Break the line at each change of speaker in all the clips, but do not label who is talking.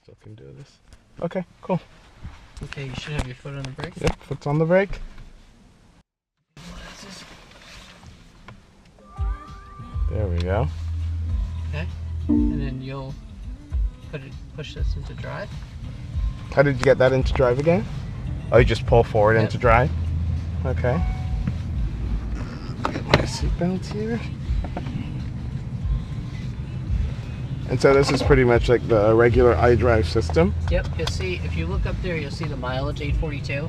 still can do this. Okay, cool.
Okay, you should have your foot on the brake.
Yep, foot's on the brake. There we go.
Okay, and then you'll push this into drive.
How did you get that into drive again? Oh, you just pull forward into drive? Okay. Get my seatbelt here. And so this is pretty much like the regular iDrive system.
Yep, you'll see, if you look up there, you'll see the mileage, 842.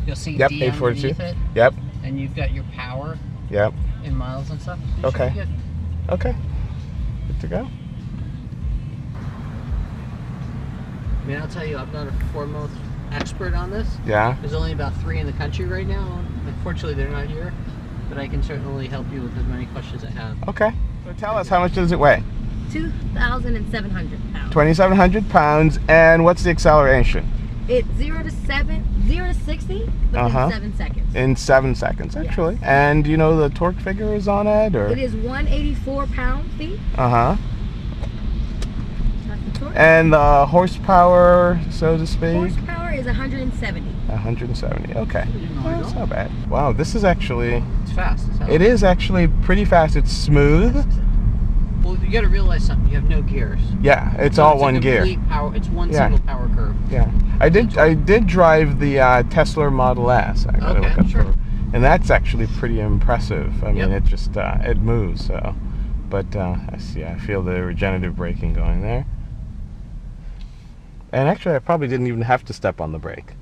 You'll see
yep,
D
842.
underneath it.
Yep.
And you've got your power.
Yep.
In miles and stuff.
Okay. Good. Okay. Good to go.
I mean, I'll tell you, I'm not a foremost expert on this.
Yeah.
There's only about 3 in the country right now. Unfortunately, they're not here. But I can certainly help you with as many questions I have.
Okay. So tell us, how much does it weigh?
2,700 pounds.
2,700 pounds. And what's the acceleration?
It's 0 to 60 within 7 seconds.
In 7 seconds, actually. Yes. And do you know the torque figure is on it? Or?
It is 184 pound-feet.
Uh-huh.
That's the torque.
And the horsepower, so to speak?
Horsepower is 170.
170, okay. That's not bad. Wow, this is actually...
It's fast.
It is actually pretty fast. It's smooth.
Well, you got to realize something. You have no gears.
Yeah, it's all one gear.
Power, it's one single power curve.
Yeah, I did drive the Tesla Model S. I gotta look up
sure.
And that's actually pretty impressive. I mean, it just it moves. So, but I see. I feel the regenerative braking going there. And actually, I probably didn't even have to step on the brake.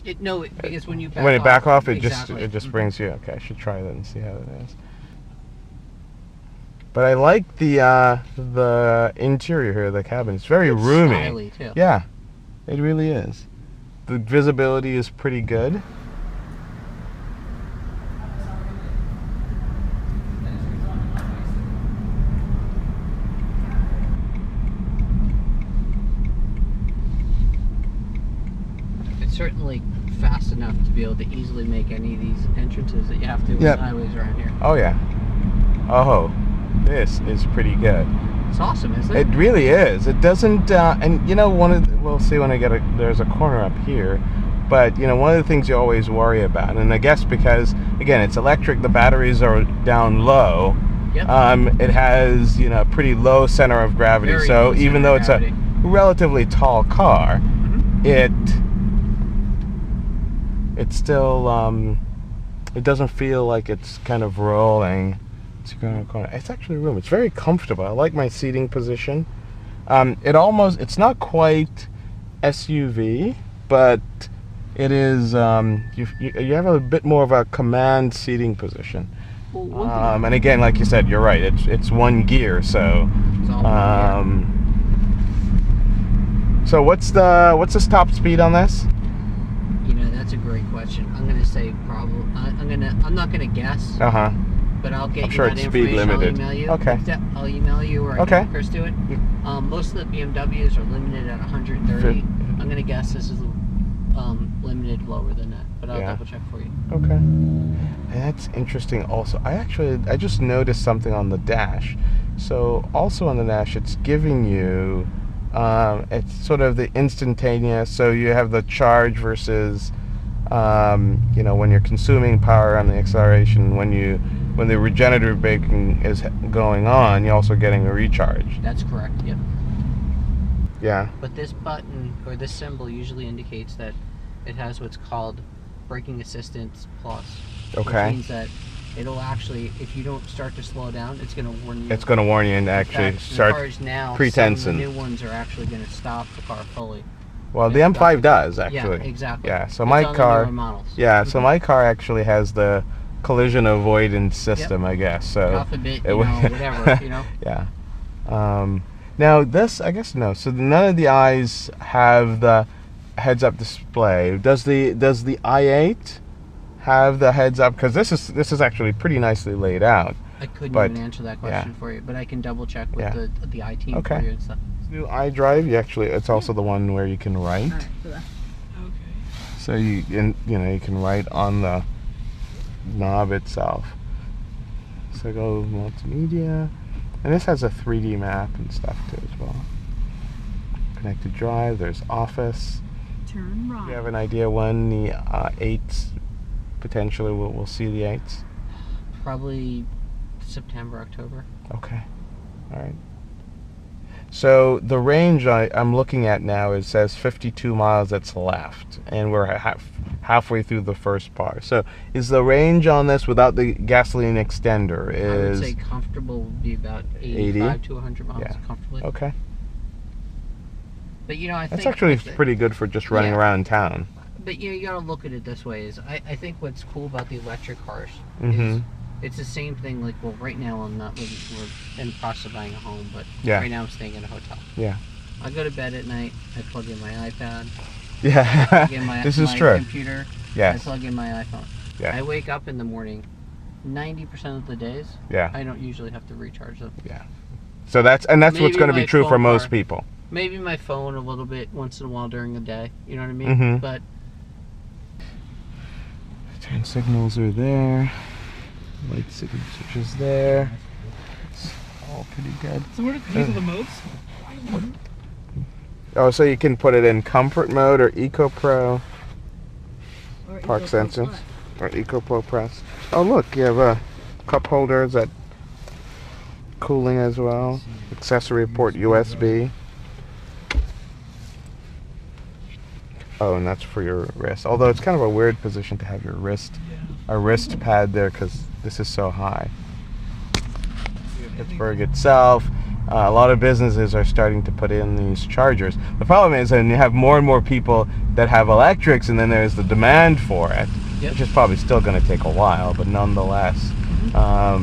Because when you
back off, it just brings you. Okay, I should try that and see how it is. But I like the interior here of the cabin. It's very roomy.
Stylish, too.
Yeah, it really is. The visibility is pretty good.
It's certainly fast enough to be able to easily make any of these entrances that you have to with highways around here.
Oh yeah. Oh. This is pretty good.
It's awesome, isn't it?
It really is. It doesn't, and you know, we'll see when I get there's a corner up here, but you know, one of the things you always worry about, and I guess because, again, it's electric, the batteries are down low, it has, you know, a pretty low center of gravity, so even though it's a relatively tall car, it's still, it doesn't feel like it's kind of rolling. It's actually room. It's very comfortable. I like my seating position. It's not quite SUV, but it is. You have a bit more of a command seating position. And again, like you said, you're right. It's one gear. So, so what's the top speed on this?
You know, that's a great question. I'm gonna say probably. I'm not gonna guess. But I'll get you that information. I'll email you.
Okay.
I'll email you, or I can Chris do it. Most of the BMWs are limited at 130. I'm going to guess this is limited lower than that, but I'll double check for you. Okay.
That's interesting also. I just noticed something on the dash. So also on the dash, it's giving you, it's sort of the instantaneous, so you have the charge versus, you know, when you're consuming power on the acceleration, when the regenerative braking is going on, you're also getting a recharge.
That's correct, yep.
Yeah.
But this button, or this symbol, usually indicates that it has what's called braking assistance plus.
Okay.
Which means that it'll actually, if you don't start to slow down, it's going to warn you.
It's going to warn you and actually start pretensing.
Some of the new ones are actually going to stop the car fully.
Well, the M5 does, actually.
Yeah, exactly.
Yeah, so my car, so my car actually has the collision avoidance system, I guess. So
off a bit, whatever, you know.
Yeah. Now this, I guess no. So none of the eyes have the heads-up display. Does the i8 have the heads-up? Because this is actually pretty nicely laid out.
I couldn't even answer that question for you, but I can double check with the iTeam for you and stuff.
This new iDrive, it's also the one where you can write.
Okay.
So you can write on the knob itself. So go multimedia, and this has a 3D map and stuff too as well. connected drive. There's office.
Turn right.
Do you have an idea when the 8s potentially we'll see the 8s?
Probably September, October.
Okay. All right. So the range I'm looking at now, it says 52 miles that's left, and we're halfway through the first part. So is the range on this without the gasoline extender is...
I would say comfortable would be about 85 to 100 miles comfortably.
Okay.
But you know, I think...
That's actually pretty good for just running around town.
But you know, you gotta look at it this way, is I think what's cool about the electric cars is it's the same thing. Like, well, right now we're in the process of buying a home, but right now I'm staying in a hotel. Yeah. I go to bed at night, I plug in my iPad.
Yeah.
I plug in my,
this is
my
true.
computer.
Yes.
I plug in my iPhone.
Yeah.
I wake up in the morning, 90% of the days, I don't usually have to recharge them.
Yeah. So that's what's going to be true for most people.
Maybe my phone a little bit once in a while during the day. You know what I mean? But turn signals are there. Light switches there. It's all pretty good.
So what are these are the modes?
Oh, so you can put it in comfort mode or Eco Pro,
Or
park
Eco
sensors, or Eco Pro Plus. Oh look, you have cup holders, that cooling as well. Accessory port USB. Oh, and that's for your wrist. Although it's kind of a weird position to have your wrist, a wrist pad there, because this is so high. Pittsburgh itself, a lot of businesses are starting to put in these chargers. The problem is, and you have more and more people that have electrics, and then there's the demand for it, which is probably still going to take a while, but nonetheless,
well,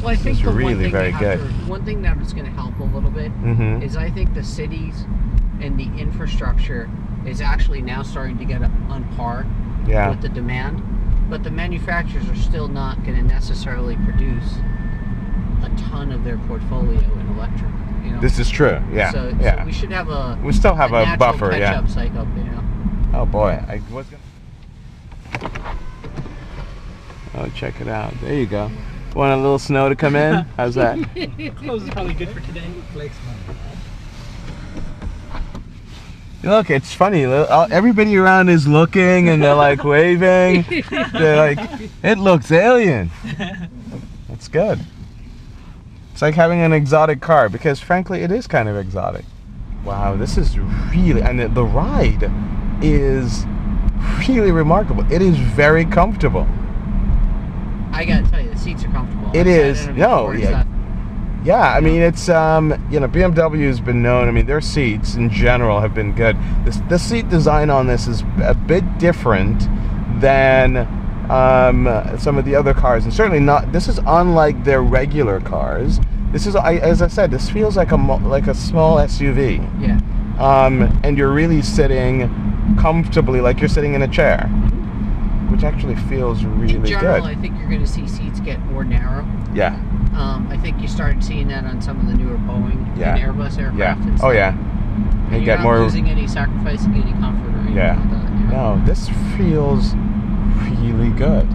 I think
it's really very good.
One thing that is going to help a little bit is I think the cities and the infrastructure is actually now starting to get on par with the demand, but the manufacturers are still not going to necessarily produce a ton of their portfolio in electric. You know?
This is true.
So we should have
we still have a buffer.
Catch-up cycle, you know.
Oh boy, I was gonna. Oh, check it out. There you go. Want a little snow to come in? How's that?
Clothes is probably good for today.
Look, it's funny. Everybody around is looking and they're like waving. They're like, it looks alien. That's good. It's like having an exotic car, because frankly, it is kind of exotic. Wow, this is really, and the ride is really remarkable. It is very comfortable.
I gotta tell you, the seats are comfortable.
It is. Yeah, I mean, it's, you know, BMW has been known, I mean, their seats in general have been good. The seat design on this is a bit different than some of the other cars, and certainly not, this is unlike their regular cars. This is, as I said, this feels like a small SUV.
Yeah.
And you're really sitting comfortably, like you're sitting in a chair, which actually feels really good.
In general, I think you're going to see seats get more narrow.
Yeah.
I think you started seeing that on some of the newer Boeing and Airbus aircraft. And
stuff. Oh yeah.
And you're not losing any, sacrificing any comfort or anything like that. You know?
No, this feels really good.